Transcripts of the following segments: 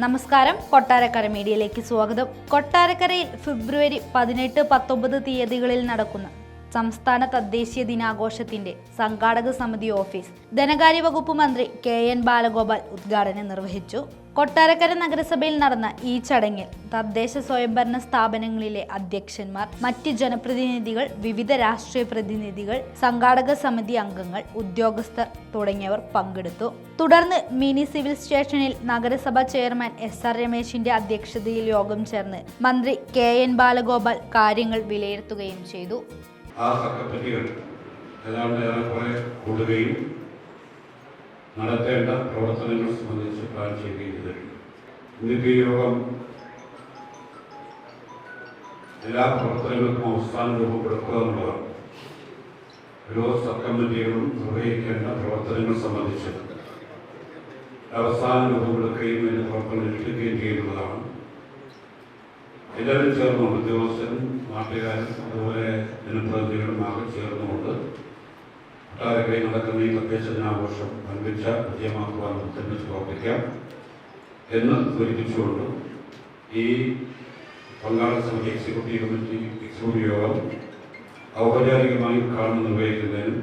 നമസ്കാരം, കൊട്ടാരക്കര മീഡിയയിലേക്ക് സ്വാഗതം. കൊട്ടാരക്കരയിൽ ഫെബ്രുവരി 18-19 തീയതികളിൽ നടക്കുന്ന സംസ്ഥാന തദ്ദേശീയ ദിനാഘോഷത്തിന്റെ സംഘാടക സമിതി ഓഫീസ് ധനകാര്യ വകുപ്പ് മന്ത്രി KN ബാലഗോപാൽ ഉദ്ഘാടനം നിർവഹിച്ചു. കൊട്ടാരക്കര നഗരസഭയിൽ നടന്ന ഈ ചടങ്ങിൽ തദ്ദേശ സ്വയംഭരണ സ്ഥാപനങ്ങളിലെ അധ്യക്ഷന്മാർ, മറ്റ് ജനപ്രതിനിധികൾ, വിവിധ രാഷ്ട്രീയ പ്രതിനിധികൾ, സംഘാടക സമിതി അംഗങ്ങൾ, ഉദ്യോഗസ്ഥർ തുടങ്ങിയവർ പങ്കെടുത്തു. തുടർന്ന് മിനി സിവിൽ സ്റ്റേഷനിൽ നഗരസഭാ ചെയർമാൻ SR രമേശിന്റെ അധ്യക്ഷതയിൽ യോഗം ചേർന്ന് മന്ത്രി KN ബാലഗോപാൽ കാര്യങ്ങൾ വിലയിരുത്തുകയും ചെയ്തു. ആ സെക്രട്ടറികൾ കൂടുകയും നടത്തേണ്ട പ്രവർത്തനങ്ങൾ സംബന്ധിച്ച് പ്ലാൻ ചെയ്യുകയും ചെയ്തിട്ടുണ്ട്. ഇന്നത്തെ യോഗം എല്ലാ പ്രവർത്തനങ്ങൾക്കും അവസാനം രൂപപ്പെടുത്തുക എന്നുള്ളതാണ്. ഓരോ സബ് കമ്മിറ്റികളും നിർവഹിക്കേണ്ട പ്രവർത്തനങ്ങൾ സംബന്ധിച്ച് അവസാനം രൂപപ്പെടുത്തുകയും അതിൻ്റെ പ്രവർത്തനം എടുക്കുകയും ചെയ്യുന്നതാണ്. എല്ലാവരും ചേർന്നുകൊണ്ട്, ഉദ്യോഗസ്ഥരും നാട്ടുകാരും അതുപോലെ ജനപ്രതിനിധികളും ആകെ ചേർന്നുകൊണ്ട് കൊട്ടാരക്കരയിൽ നടക്കുന്ന ഈ തദ്ദേശ ദിനാഘോഷം വൻപിച്ച വിജയമാക്കുവാൻ ഒത്തൊരുമിച്ച് പ്രവർത്തിക്കാം എന്ന് സൂചിപ്പിച്ചുകൊണ്ട് ഈ പങ്കാളി സമിതി എക്സിക്യൂട്ടീവ് കമ്മിറ്റി എക്സിക്യൂട്ടീവ് യോഗം ഔപചാരികമായി ഉദ്ഘാടനം നിർവഹിക്കുന്നതിനും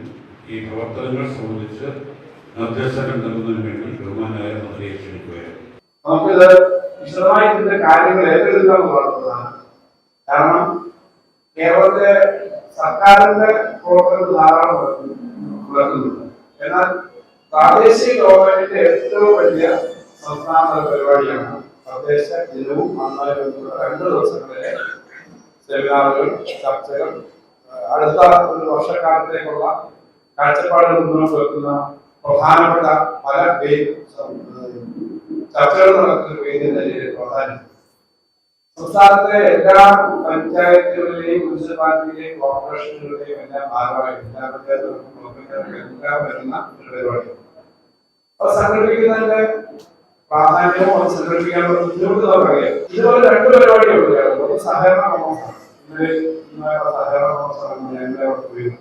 ഈ പ്രവർത്തനങ്ങൾ സംബന്ധിച്ച് നിർദ്ദേശങ്ങൾ നൽകുന്നതിനു വേണ്ടി ബഹുമാനായ മന്ത്രിയെ ക്ഷണിക്കുകയാണ്. നമുക്കിത് വിശദമായി ഇതിന്റെ കാര്യങ്ങൾ ഏറ്റെടുക്കാൻ വളർന്നതാണ്. കാരണം കേരളത്തിലെ സർക്കാരിന്റെ പ്രവർത്തനങ്ങൾ ധാരാളം നടക്കുന്നുണ്ട്. എന്നാൽ പ്രാദേശിക ഗവൺമെന്റിന്റെ ഏറ്റവും വലിയ സംസ്ഥാന പരിപാടിയാണ് തദ്ദേശ ദിനവും നന്നായി 2 ദിവസങ്ങളിലെ സെമിനാറുകൾ, ചർച്ചകൾ, അടുത്ത ഒരു വർഷക്കാലത്തേക്കുള്ള കാഴ്ചപ്പാടുകൾ മുന്നോട്ട് വെക്കുന്ന പ്രധാനപ്പെട്ട പല ചർച്ചകൾ നടക്കുന്ന വേദിയുടെ പ്രാധാന്യം സംസ്ഥാനത്തെ എല്ലാ പഞ്ചായത്തുകളിലെയും മുനിസിപ്പാലിറ്റിയിലെയും കോർപ്പറേഷനുകളുടെയും എല്ലാം ഭാഗമായി എല്ലാ പഞ്ചായത്തുകൾക്കും എല്ലാം വരുന്ന ഒരു പരിപാടിയാണ്. അത് സംഘടിപ്പിക്കുന്നതിന്റെ പ്രാധാന്യവും അത് സംഘടിപ്പിക്കാനുള്ള ബുദ്ധിമുട്ട് നമുക്കറിയാം. ഇതുപോലെ 2 പരിപാടികളുണ്ട് കേരളത്തിൽ. ഒന്ന് സഹകരണ മഹോത്സവം, സഹകരണ മഹോത്സവം ഞങ്ങളെ അവിടെ പോയിരുന്നു.